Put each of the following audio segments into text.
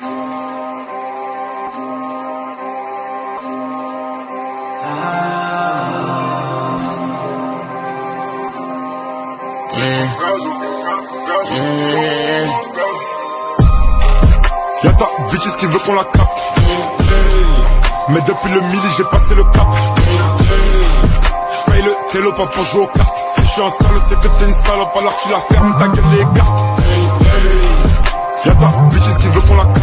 Y'a ta bitches qui veut qu'on la capte. Mais depuis le midi j'ai passé le cap. J'paye le télo pas pour jouer aux cartes. Si j'suis en salle c'est que t'es une salope alors tu la fermes ta gueule les cartes. Y'a ta bitches qui veut qu'on la capte.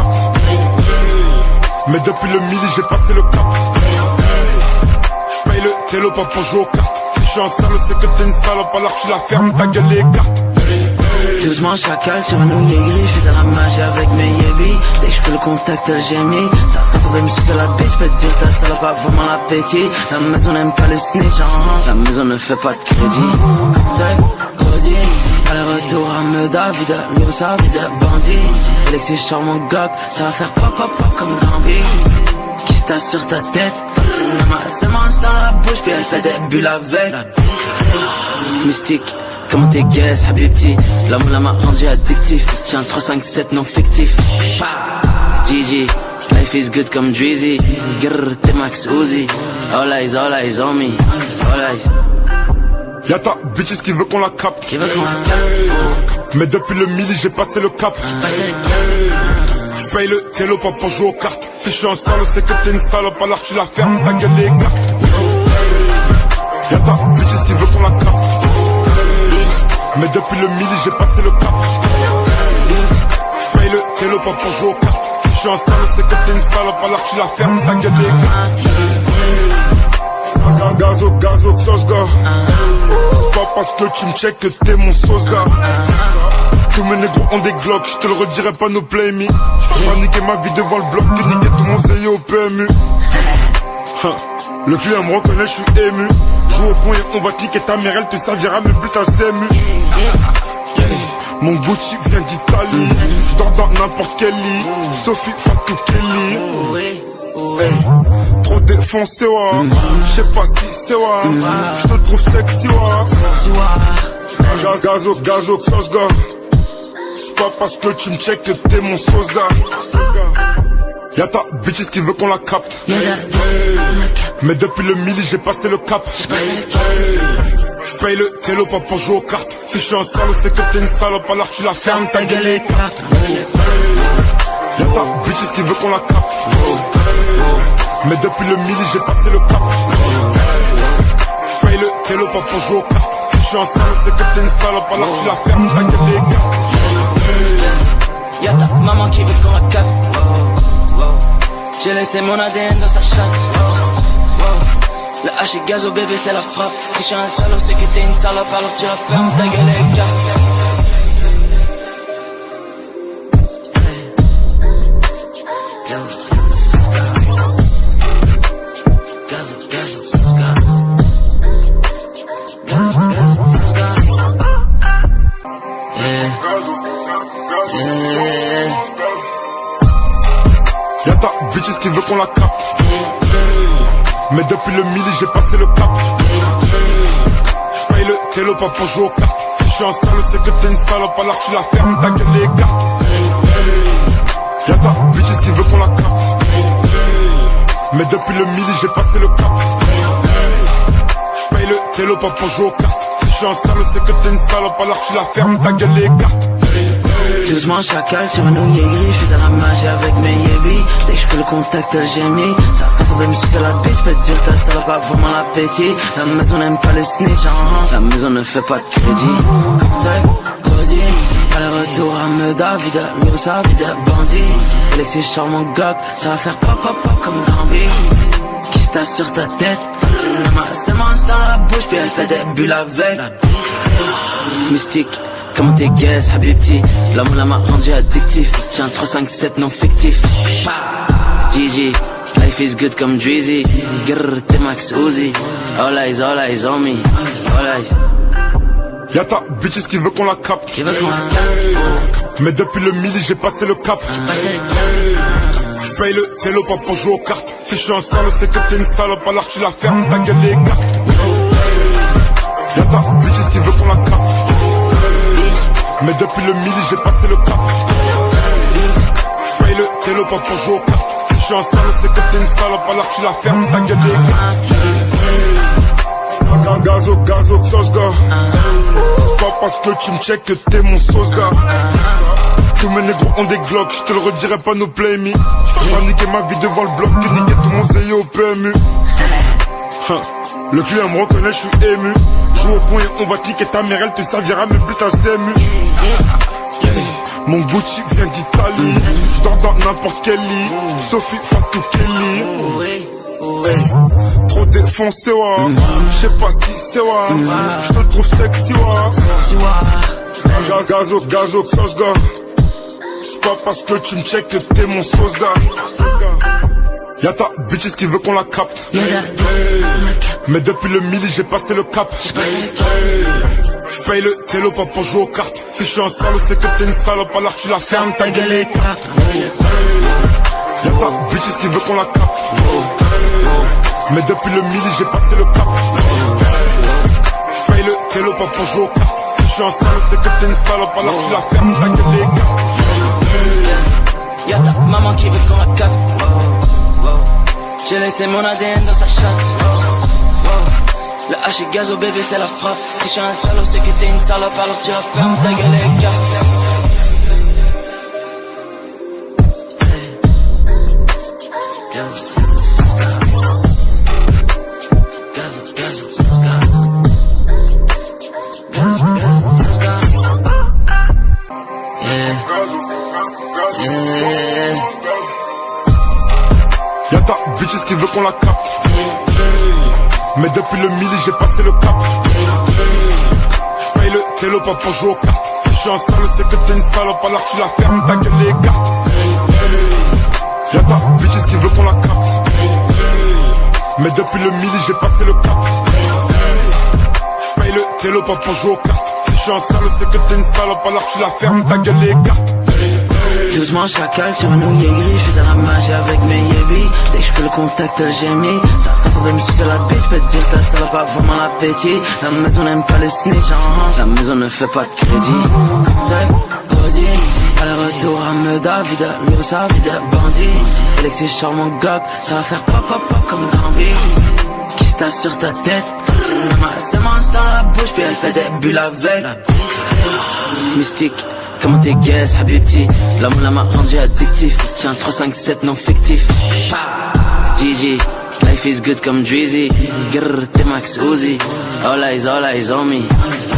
Mais depuis le midi j'ai passé le cap. J'paye le télo pas pour jouer aux cartes. Si j'suis en salle c'est que t'es une salope alors tu la fermes ta gueule les cartes. Doucement chacal sur un nouillet gris, j'fais de la magie avec mes yébis. Dès que j'fais le contact elle gémit. Sa façon de me sucer la bitch, j'peux te dire ta salope a vraiment l'appétit. La maison n'aime pas les snitch, la maison ne fait pas de crédit. Contact, cosy, aller-retour à Meda, vide, lui ça vide, bandit. Alexis sur mon gog, ça va faire pop pop pop comme Gambi. Qui tasse sur ta tête, la masse se mange dans la bouche, puis elle fait des bulles avec. Mystique. Comment t'es guess, habibti? L'amour m'a rendu addictif. Tiens 357 non fictif. GG, life is good comme Drizzy. Grrr, t'es Max Uzi. All eyes on me. All eyes. Y'a ta bitches qui veut qu'on la capte. Qui veut qu'on la capte. Mais depuis le midi j'ai passé le cap. J'paye le télo pas pour jouer aux cartes. Si j'suis en salle c'est que t'es une salope alors tu la fermes ta gueule les cartes. Y'a ta bitches qui veut qu'on la capte. Mais depuis le midi j'ai passé le cap. J'paye le télo pas pour jouer aux cartes. Si j'suis en salle c'est que t'es une salope alors tu la fermes ta gueule les cartes. Gazo, sauce gars. C'est pas parce que tu me check que t'es mon sauce gars. Tous mes négros ont des glocks, j'te le redirai pas no play me. J'peux pas niquer ma vie devant le bloc, que niquer tout mon zéyo au PMU. Le client me reconnaît, j'suis ému. Joue au point et on va cliquer ta mère, elle te servira même plus ta CMU. Mon Gucci vient d'Italie. J'dors dans n'importe quel lit. Sophie, Fatou, Kelly. Hey, trop défoncé, wa. J'sais pas si c'est wa. J'te trouve sexy, wa. Gazo, sauce gars. C'est pas parce que tu me check que t'es mon sauce gars. Y'a ta bitches qui veut qu'on la capte. Mais depuis le midi j'ai passé le cap. J'paye le télo pas pour jouer aux cartes. Si j'suis en salle c'est que t'es une salope alors tu la fermes ta gueule les cartes. Y'a ta bitches qui veut qu'on la capte. Mais depuis le midi j'ai passé le cap. J'paye le télo pas pour jouer aux cartes. Si j'suis en salle c'est que t'es une salope alors tu la fermes ta gueule les cartes. Y'a ta maman qui veut qu'on la capte. J'ai laissé mon ADN dans sa chatte. Le H et gazo bébé c'est la frappe. Si j'suis un salaud c'est que t'es une salope alors tu la fermes ta gueule les gars. Y'a ta bitches qui veut qu'on la capte. Mais depuis le midi j'ai passé le cap. J'paye le télo pas pour jouer aux cartes. Si j'suis en salle c'est que t'es une salope alors tu la fermes ta gueule les cartes. Y'a ta bitches qui veut qu'on la capte. Mais depuis le midi j'ai passé le cap. J'paye le télo pas pour jouer aux cartes. Si j'suis en salle c'est que t'es une salope alors tu la fermes ta gueule les cartes. Doucement chacal sur un nouillet gris, j'fais de la magie avec mes yébis. Dès que j'fais le contact elle gémit. Sa façon de me sucer la bitch, j'peux te dire ta salope a vraiment l'appétit. La maison n'aime pas les snitch, la maison ne fait pas de crédit. Contact, cosy, aller-retour à Meda, vide, lui ça vide, bandit. Alexis sur mon gog, ça va faire pop pop pop comme Gambi. Qui tasse sur ta tête, la masse se mange dans la bouche, puis elle fait des bulles avec. Mystique. Comment t'es guess, habibti? L'amour m'a rendu addictif. Tiens 357 non fictif. GG, life is good comme Drizzy. Grrr, t'es Max Uzi. All eyes on me. All eyes. Y'a ta bitches qui veut qu'on la capte. Qui veut qu'on la capte. Mais depuis le midi j'ai passé le cap. J'paye le télo pas pour jouer aux cartes. Si j'suis en salle c'est que t'es une salope alors tu la fermes ta gueule les cartes. Y'a ta bitches qui veut qu'on la capte. Mais depuis le midi j'ai passé le cap. J'paye le télo pas pour jouer aux cartes. Si je suis un sale, c'est que t'es une salope, alors tu la fermes, ta gueule les gars. Gazo, gazo, sauce gars. C'est pas parce que tu me check que t'es mon sauce gars. Tous mes négros ont des glocks, je te le redirai pas, no play me. J'peux pas niquer ma vie devant le bloc, que niquer tout mon zéyo au PMU. Le client me reconnaît, je suis ému. Joue au point et on va te niquer ta mère, elle te servira même plus ta CMU. Mon Gucci vient d'Italie. Je dors dans n'importe quel lit. Sophie, Fatou, Kelly. Trop défoncé, wa. Je sais pas si c'est wa. Je te trouve sexy, wa. Gazo, gazo, sauce gars. C'est pas parce que tu me check que t'es mon sauce gars. Y'a ta bitches qui veut qu'on la capte. Mais depuis le midi j'ai passé le cap. J'paye le télo pas pour jouer aux cartes. Si je suis un salaud c'est que t'es une salope, alors tu la fermes ta gueule les cartes. Y'a ta bitches qui veut qu'on la capte. Mais depuis le midi j'ai passé le cap. J'paye le télo pas pour jouer aux cartes. Si je suis un salaud c'est que t'es une salope, alors tu la fermes ta gueule les cartes. Y'a ta maman qui veut qu'on la capte. J'ai laissé mon ADN dans sa chatte. Le H et gazo bébé c'est la frappe. Si je suis un salaud c'est que t'es une salope, alors tu la fermes ta gueule les gars. Y'a ta bitches qui veut qu'on la capte. Mais depuis le midi j'ai passé le cap. J'paye le télo pas pour jouer aux cartes. Si je suis un salaud c'est que t'es une salope, alors tu la fermes ta gueule les cartes. Y'a ta bitches qui veut qu'on la capte. Mais depuis le midi j'ai passé le cap. J'paye le télo pas pour jouer aux cartes. Si je suis un salaud c'est que t'es une salope, alors tu la fermes ta gueule les cartes. Doucement chacal sur un ouïe gris, je fais de la magie avec mes yébis. Dès que je fais le contact elle gémit. Sa façon de me sucer la bite, je peux te dire ta salope a vraiment l'appétit. La maison n'aime pas les snitch, la maison ne fait pas de crédit. Contact, Cody, aller-retour à Meda, vida, Losa, vida, bandit. Alexis charmant gog, ça va faire pop pop pop comme Gambi. Qui t'a sur ta tête, ma semence dans la bouche, puis elle fait des bulles avec. Mystique. Comment t'es guess, habibti. L'amour là m'a rendu addictif. Tiens 357 non fictif. GG, life is good comme Drizzy. Grrr, t'es Max Uzi. All eyes on me.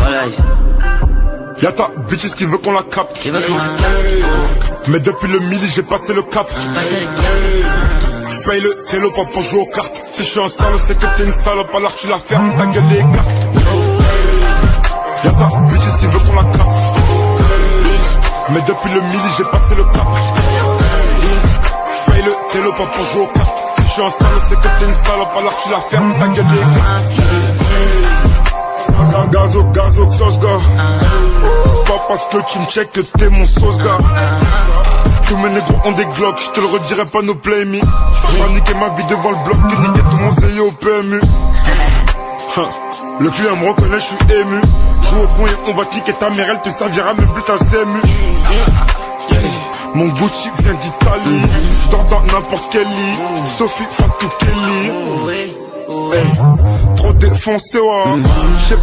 All eyes. Y'a ta bitches qui veut qu'on la capte. Qui veut qu'on la capte. Mais depuis le midi j'ai passé le cap. J'paye le télo pas pour jouer aux cartes. Si je suis un salaud c'est que t'es une salope, alors tu la fermes ta gueule les cartes. Y'a ta bitches qui veut qu'on la capte. Mais depuis le midi j'ai passé le cap. J'paye le télo pas pour jouer aux cartes. Si je suis un salaud c'est que t'es une salope, alors tu la fermes ta gueule les gars. Gazo, gazo, sauce gars. C'est pas parce que tu me check que t'es mon sauce gars. Tous mes négros ont des glocks, je te le redirai pas, no play me. J'peux pas niquer ma vie devant le bloc, que niquer tout mon zéyo au PMU. Le client me reconnaît, je suis ému. Joue au point et on va te niquer ta mère, elle te servira même plus ta CMU. Mon Gucci vient d'Italie. Je dors dans n'importe quel lit. Sophie, Fatou, Kelly. Trop défoncé, wa. Je sais pas.